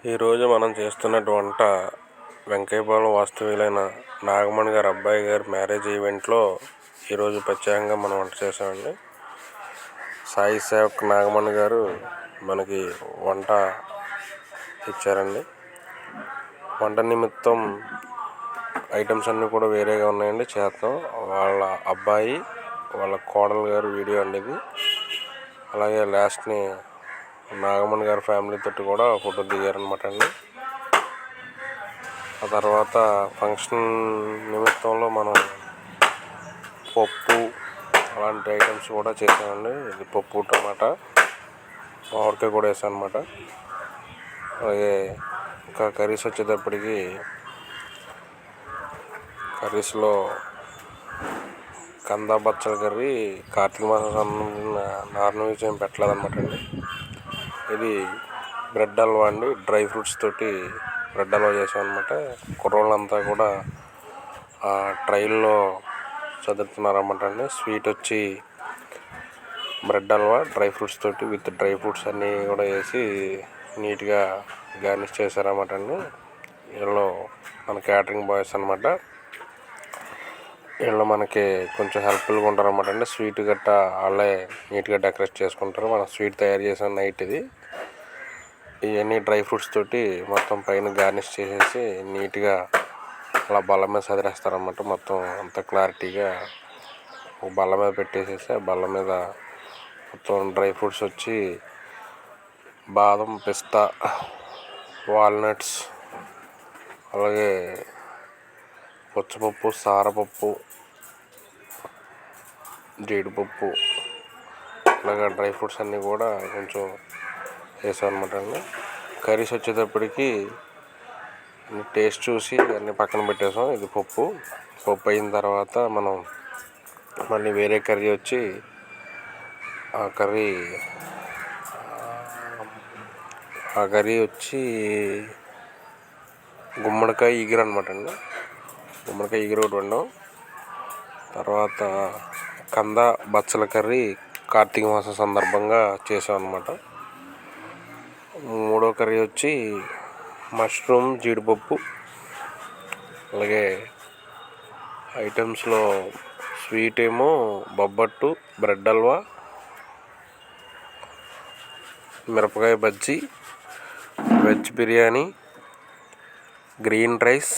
ఈరోజు మనం చేస్తున్నటువంటి వంట వెంకయ్యపాలెం వాస్తవ్యులైన నాగమణి గారి అబ్బాయి గారి మ్యారేజ్ ఈవెంట్లో ఈరోజు ప్రత్యేకంగా మనం వంట చేసామండి. సాయి సేవక్ నాగమణి గారు మనకి వంట ఇచ్చారండి. వంట నిమిత్తం ఐటమ్స్ అన్నీ కూడా వేరేగా ఉన్నాయండి. చేద్దాం. వాళ్ళ అబ్బాయి వాళ్ళ కోడలు గారు వీడియో అండి ఇది. అలాగే లాస్ట్ని నాగమణి గారి ఫ్యామిలీ తోటి కూడా ఫోటో దిగారనమాట అండి. ఆ తర్వాత ఫంక్షన్ నిమిత్తంలో మనం పప్పు అలాంటి ఐటమ్స్ కూడా చేసామండి. ఇది పప్పు, టమాటా, మామిడికాయ కూడా వేసాను అనమాట. అలాగే ఇంకా కర్రీస్ వచ్చేటప్పటికి కర్రీస్లో కందా బచ్చల కర్రీ కార్తీక మాసం సంబంధించిన నాన్ వెజ్ ఏం పెట్టలేదన్నమాట అండి. ఇది బ్రెడ్ హల్వా అండి. డ్రై ఫ్రూట్స్ తోటి బ్రెడ్ హల్వా చేసాం అనమాట. కుర్రోళ్ళంతా కూడా ఆ ట్రైల్లో చదువుతున్నారన్నమాట అండి. స్వీట్ వచ్చి బ్రెడ్ హల్వా డ్రై ఫ్రూట్స్ తోటి విత్ డ్రై ఫ్రూట్స్ అన్నీ కూడా వేసి నీట్గా గార్నిష్ చేశారన్నమాట అండి. వీళ్ళు మన క్యాటరింగ్ బాయ్స్ అనమాట. వీళ్ళు మనకి కొంచెం హెల్ప్ఫుల్గా ఉంటారు అన్నమాట అండి. స్వీట్ గట్టా వాళ్ళే నీట్గా డెకరేట్ చేసుకుంటారు. మనం స్వీట్ తయారు చేసిన నైట్ ఇది. ఇవన్నీ డ్రై ఫ్రూట్స్ తోటి మొత్తం పైన గార్నిష్ చేసేసి నీట్గా అలా బల్ల మీద సదిరేస్తారన్నమాట. మొత్తం అంత క్లారిటీగా ఒక బల్ల మీద పెట్టేసేసి ఆ బల్ల మీద మొత్తం డ్రై ఫ్రూట్స్ వచ్చి బాదం, పిస్తా, వాల్నట్స్, అలాగే పుచ్చపప్పు, సారపప్పు, జీడిపప్పు, అలాగే డ్రై ఫ్రూట్స్ అన్నీ కూడా కొంచెం వేసాం అనమాట అండి. కర్రీస్ వచ్చేటప్పటికి టేస్ట్ చూసి అన్నీ పక్కన పెట్టేసాం. ఇది పప్పు అయిన తర్వాత మనం మళ్ళీ వేరే కర్రీ వచ్చి ఆ కర్రీ వచ్చి గుమ్మడికాయ ఇగురు అనమాట అండి. గుమ్మడికాయ ఇగురు ఒకటి వండాం. తర్వాత కంద బచ్చల కర్రీ కార్తీక మాసం సందర్భంగా చేసాం అనమాట. మూడో కర్రీ వచ్చి మష్రూమ్, జీడిపప్పు. అలాగే ఐటమ్స్లో స్వీట్ ఏమో బొబ్బట్టు, బ్రెడ్ హల్వా, మిరపకాయ bajji, veg biryani, green rice,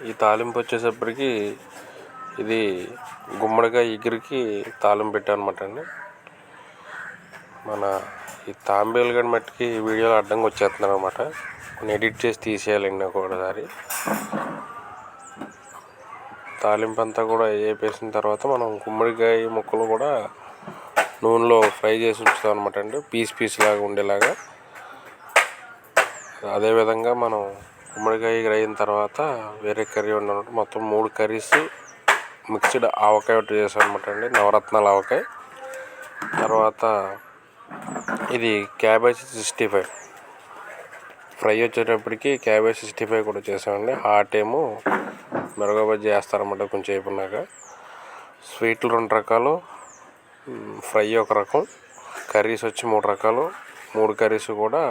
ఈ తాలింపు వచ్చేసప్పటికి ఇది గుమ్మడికాయ ఇగురికి తాలింపు పెట్టాను అనమాట అండి. మన ఈ తాంబేలు గడి మట్టికి వీడియోలో అడ్డంగా వచ్చేస్తున్నారు అనమాట. కొన్ని ఎడిట్ చేసి తీసేయాలండి ఒకసారి. తాలింపు అంతా కూడా వేపేసిన తర్వాత మనం గుమ్మడికాయ ముక్కలు కూడా నూనెలో ఫ్రై చేసి ఉంచుతాం అనమాట అండి. పీస్ లాగా ఉండేలాగా. అదేవిధంగా మనం గుమ్మడికాయ అయిన తర్వాత వేరే కర్రీ వండాలంటే మొత్తం 3 కర్రీస్ మిక్స్డ్ ఆవకాయ ఒకటి చేసాం అనమాట అండి. నవరత్నాల ఆవకాయ. తర్వాత ఇది క్యాబేజ్ 65 ఫ్రై వచ్చేటప్పటికి క్యాబేజ్ 65 కూడా చేసామండి. హాట్ ఏమో మిరపకాయ బజ్జీ చేస్తారన్నమాట కొంచెం అయిపోయినాక. స్వీట్లు 2 రకాలు, ఫ్రై ఒక రకం, కర్రీస్ వచ్చి 3 రకాలు. 3 కర్రీస్ కూడా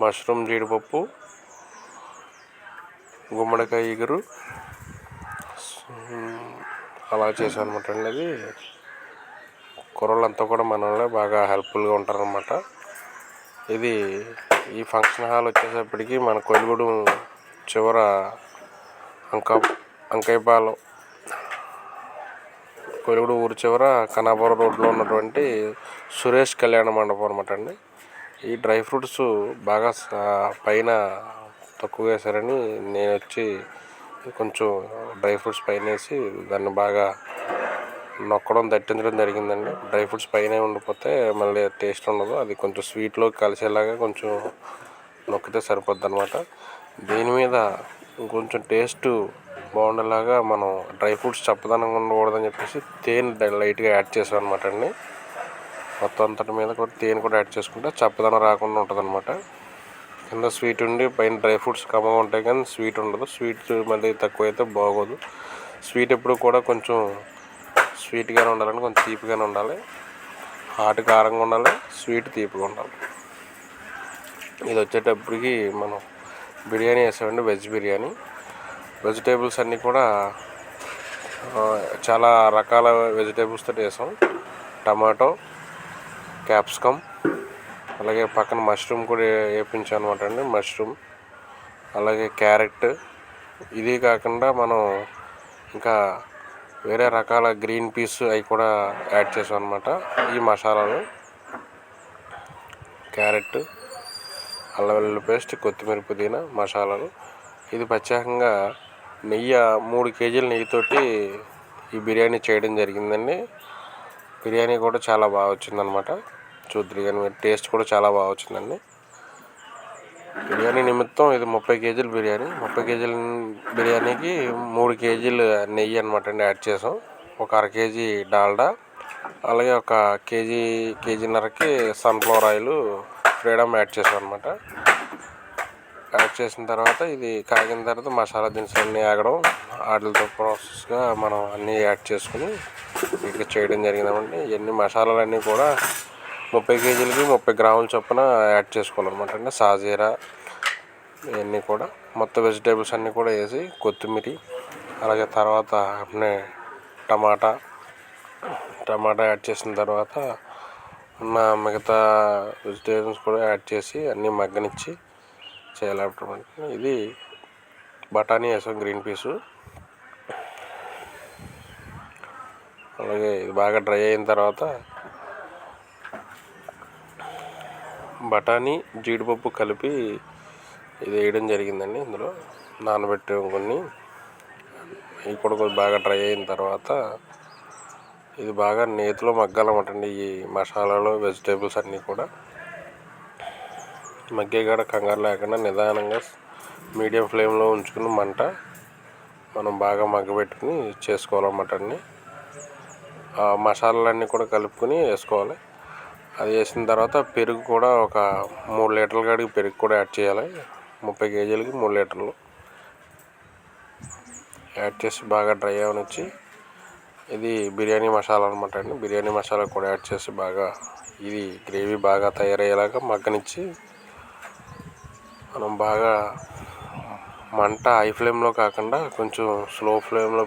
మష్రూమ్, జీడిపప్పు, గుమ్మడికాయ ఇగురు అలా చేసాను అనమాట అండి. అది కుర్రోళ్ళంతా కూడా మనల్ని బాగా హెల్ప్ఫుల్గా ఉంటారనమాట. ఇది ఈ ఫంక్షన్ హాల్ వచ్చేటప్పటికి మన కొలుగుడు చివర అంకయ్యపాలెం కొలుగుడు ఊరు చివర కనాపురం రోడ్లో ఉన్నటువంటి సురేష్ కళ్యాణ మండపం అనమాట అండి. ఈ డ్రై ఫ్రూట్స్ బాగా పైన తక్కువ వేసారని నేను వచ్చి కొంచెం డ్రై ఫ్రూట్స్ పైన వేసి దాన్ని బాగా నొక్కడం, దట్టించడం జరిగిందండి. డ్రై ఫ్రూట్స్ పైన ఉండిపోతే మళ్ళీ టేస్ట్ ఉండదు. అది కొంచెం స్వీట్లో కలిసేలాగా కొంచెం నొక్కితే సరిపోద్ది అనమాట. దీని మీద ఇంకొంచెం టేస్ట్ బాగుండేలాగా మనం డ్రై ఫ్రూట్స్ చప్పదనంగా ఉండకూడదని చెప్పేసి తేనె లైట్గా యాడ్ చేసాం అనమాట అండి. మొత్తం అంతటి మీద కూడా తేనె కూడా యాడ్ చేసుకుంటే చప్పదనం రాకుండా ఉంటుంది అనమాట. కింద స్వీట్ ఉండి పైన డ్రై ఫ్రూట్స్ కమ్మగా ఉంటాయి కానీ స్వీట్ ఉండదు. స్వీట్ మళ్ళీ తక్కువ అయితే బాగోదు. స్వీట్ ఎప్పుడు కూడా కొంచెం స్వీట్గానే ఉండాలని కొంచెం తీపిగానే ఉండాలి. హాట్ కారంగా ఉండాలి, స్వీట్ తీపిగా ఉండాలి. ఇది వచ్చేటప్పటికి మనం బిర్యానీ వేసామండి, వెజ్ బిర్యానీ. వెజిటేబుల్స్ అన్నీ కూడా చాలా రకాల వెజిటేబుల్స్ తోటి వేసాం. టమాటో, క్యాప్సికమ్, అలాగే పక్కన మష్రూమ్ కూడా వేయించాం అనమాట అండి. మష్రూమ్, అలాగే క్యారెట్. ఇది కాకుండా మనం ఇంకా వేరే రకాల గ్రీన్ పీస్ అవి కూడా యాడ్ చేసాం అనమాట. ఈ మసాలాలు క్యారెట్, అల్లం వెల్లుల్లి పేస్ట్, కొత్తిమీర, పుదీనా మసాలాలు. ఇది ప్రత్యేకంగా 3 కేజీల నెయ్యితోటి ఈ బిర్యానీ చేయడం జరిగిందండి. బిర్యానీ కూడా చాలా బాగా వచ్చిందనమాట. చూద్దరు కానీ టేస్ట్ కూడా చాలా బాగా వచ్చిందండి. బిర్యానీ నిమిత్తం ఇది 30 కేజీల బిర్యానీ. 30 కేజీల బిర్యానీకి 3 కేజీలు నెయ్యి అనమాట అండి యాడ్ చేసాం. ఒక 1/2 కేజీ డాల్డా, అలాగే ఒక కేజీన్నరకి సన్ఫ్లవర్ ఆయిల్ ఫ్రీడమ్ యాడ్ చేసాం అనమాట. యాడ్ చేసిన తర్వాత ఇది కాగిన తర్వాత మసాలా దినుసులు అన్నీ ఆగడం, వాటితో ప్రాసెస్గా మనం అన్నీ యాడ్ చేసుకుని ఇట్లా చేయడం జరిగిందండి. ఇవన్నీ మసాలాలన్నీ కూడా 30 కేజీలకి 30 గ్రాముల చొప్పున యాడ్ చేసుకోవాలన్నమాట అండి. సాజీరా ఇవన్నీ కూడా మొత్తం వెజిటేబుల్స్ అన్నీ కూడా వేసి, కొత్తిమీర, అలాగే తర్వాత అట్నే టమాటా యాడ్ చేసిన తర్వాత ఉన్న మిగతా వెజిటేబుల్స్ కూడా యాడ్ చేసి అన్నీ మగ్గనిచ్చి చేయాలన్నమాట. ఇది బఠానీ వేసాం, గ్రీన్ పీసు. అలాగే ఇది బాగా డ్రై అయిన తర్వాత బఠానీ, జీడిపప్పు కలిపి ఇది వేయడం జరిగిందండి. ఇందులో నానబెట్టే కొన్ని ఇవి కూడా కొంచెం బాగా డ్రై అయిన తర్వాత ఇది బాగా నేతిలో మగ్గాలన్నమాట అండి. ఈ మసాలాలు, వెజిటేబుల్స్ అన్నీ కూడా మగ్గేగాడ కంగారు లేకుండా నిదానంగా మీడియం ఫ్లేమ్లో ఉంచుకుని మంట మనం బాగా మగ్గబెట్టుకుని చేసుకోవాలన్నమాట అండి. ఆ మసాలాలన్నీ కూడా కలుపుకొని వేసుకోవాలి. అది వేసిన తర్వాత పెరుగు కూడా ఒక 3 లీటర్ల కాడికి పెరుగు కూడా యాడ్ చేయాలి. 30 కేజీలకి 3 లీటర్లు యాడ్ చేసి బాగా డ్రై అవనిచ్చి ఇది బిర్యానీ మసాలా అనమాట అండి. బిర్యానీ మసాలా కూడా యాడ్ చేసి బాగా ఇది గ్రేవీ బాగా తయారయ్యేలాగా మగ్గనిచ్చి మనం బాగా మంట హై ఫ్లేమ్లో కాకుండా కొంచెం స్లో ఫ్లేమ్లో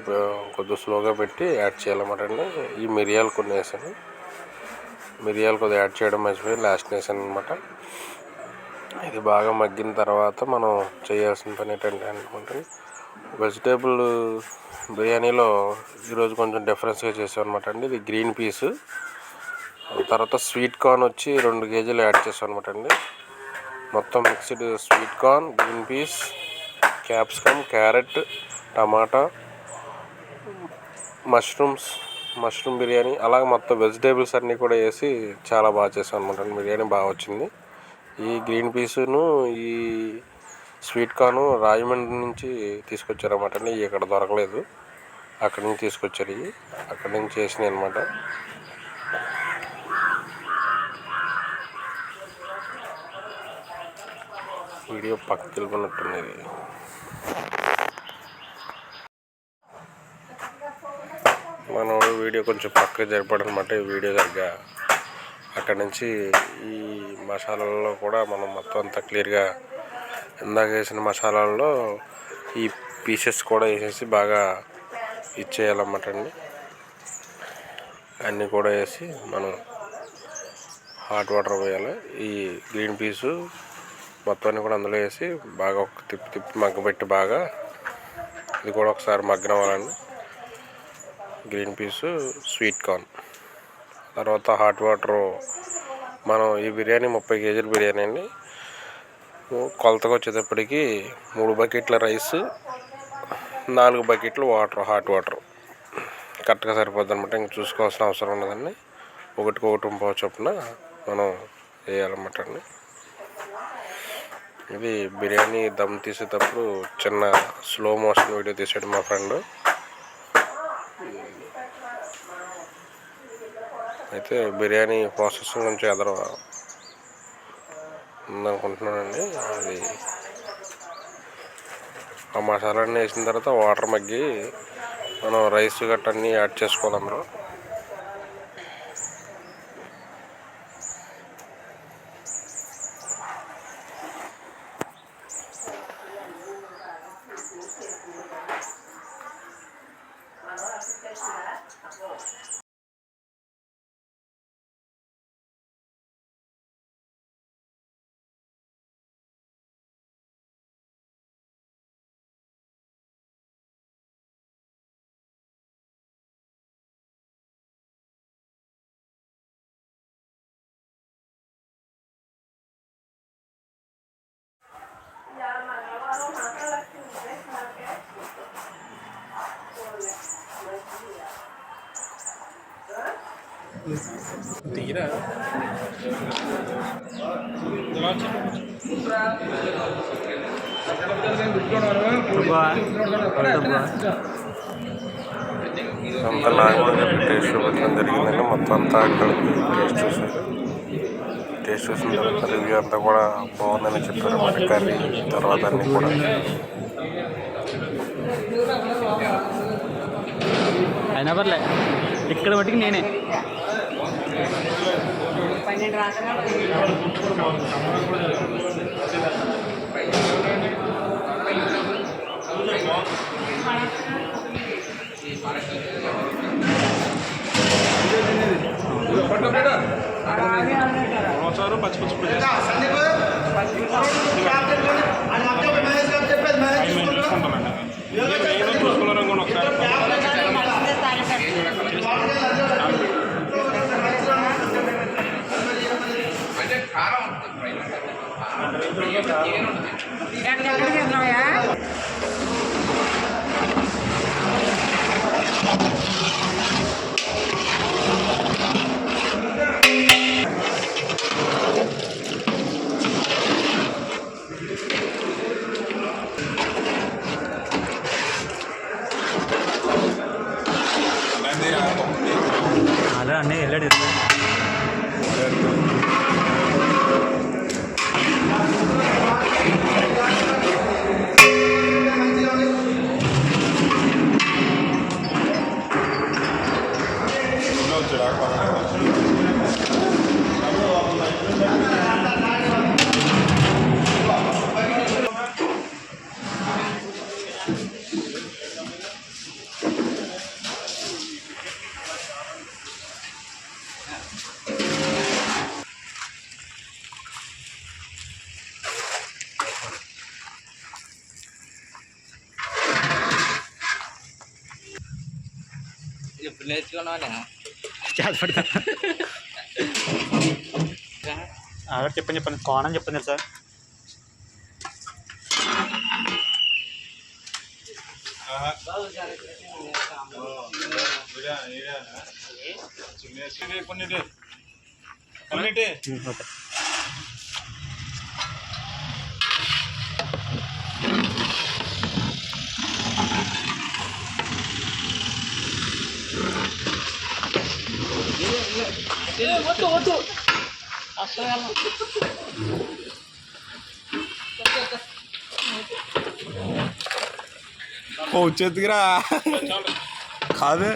కొద్దిగా స్లోగా పెట్టి యాడ్ చేయాలన్నమాట అండి. ఈ మిరియాలు కొన్ని వేసాను. మిరియాలు కొద్దిగా యాడ్ చేయడం మర్చిపోయి లాస్ట్ వేసాను అనమాట. ఇది బాగా మగ్గిన తర్వాత మనం చేయాల్సిన పని ఏంటంటే అనుకుంటే వెజిటేబుల్ బిర్యానీలో ఈరోజు కొంచెం డిఫరెన్స్గా చేసాం అనమాట అండి. ఇది గ్రీన్ పీస్, తర్వాత స్వీట్ కార్న్ వచ్చి 2 కేజీలు యాడ్ చేసాం అనమాట అండి. మొత్తం mixed sweet corn, green peas, capsicum, carrot, టమాటా, మష్రూమ్ బిర్యానీ, అలాగే మొత్తం వెజిటేబుల్స్ అన్నీ కూడా వేసి చాలా బాగా చేసాం అనమాట. బిర్యానీ బాగా వచ్చింది. ఈ గ్రీన్ పీసును, ఈ స్వీట్ కార్న్ రాజమండ్రి నుంచి తీసుకొచ్చారన్నమాట అండి. ఇక్కడ దొరకలేదు, అక్కడి నుంచి తీసుకొచ్చారు. ఇవి అక్కడి నుంచి చేసినాయి అనమాట. వీడియో పక్కకి వెళ్ళిపోయినట్టుంది. మనం వీడియో కొంచెం పక్కకి జరిపాడనమాట. ఈ వీడియో సరిగ్గా అక్కడి నుంచి ఈ మసాలాల్లో కూడా మనం మొత్తం అంతా క్లియర్గా ఇందాక వేసిన మసాలాల్లో ఈ పీసెస్ కూడా వేసేసి బాగా ఇచ్చేయాలన్నమాట అండి. అన్నీ కూడా వేసి మనం హాట్ వాటర్ పోయాలి. ఈ గ్రీన్ పీసు మొత్తాన్ని కూడా అందులో వేసి బాగా ఒక తిప్పి మగ్గబెట్టి బాగా ఇది కూడా ఒకసారి మగ్గనవ్వాలండి. గ్రీన్ పీసు, స్వీట్ కార్న్, తర్వాత హాట్ వాటర్. మనం ఈ బిర్యానీ 30 కేజీల బిర్యానీ అండి. కొలతగా వచ్చేటప్పటికి 3 బకెట్ల రైస్, 4 బకెట్లు వాటర్, హాట్ వాటర్ కరెక్ట్గా సరిపోద్ది అనమాట. ఇంక చూసుకోవాల్సిన అవసరం ఉన్నదండి. ఒకటి చొప్పున మనం వేయాలన్నమాట అండి. ఇది బిర్యానీ దమ్ తీసేటప్పుడు చిన్న స్లో మోషన్ వీడియో తీసాడు మా ఫ్రెండ్. అయితే బిర్యానీ ప్రాసెస్ కొంచెం ఎదర ఉందనుకుంటున్నానండి. అది ఆ మసాలాన్ని వేసిన తర్వాత వాటర్ మగ్గి మనం రైస్ గట్ట అన్నీ యాడ్ చేసుకోవాలి. అందులో తీరా అంతా నార్మల్గా టేస్ట్ చూపించడం జరిగిందండి. మొత్తం అంతా కలిపి టేస్ట్ చూసిన తర్వాత రివ్యూ అంతా కూడా బాగుందని చెప్పారు. మన కర్రీ తర్వాత అన్నీ కూడా అయినా పర్లే ఇక్కడ మట్టికి నేనే పచ్చి అలా అన్నీ వెళ్ళాడు. ఇప్పుడు నేర్చుకున్నావా? చేతపడతా చెప్పండి కోణం చెప్పండి సార్. ఓకే వద్దు వచ్చేదిరా కాదే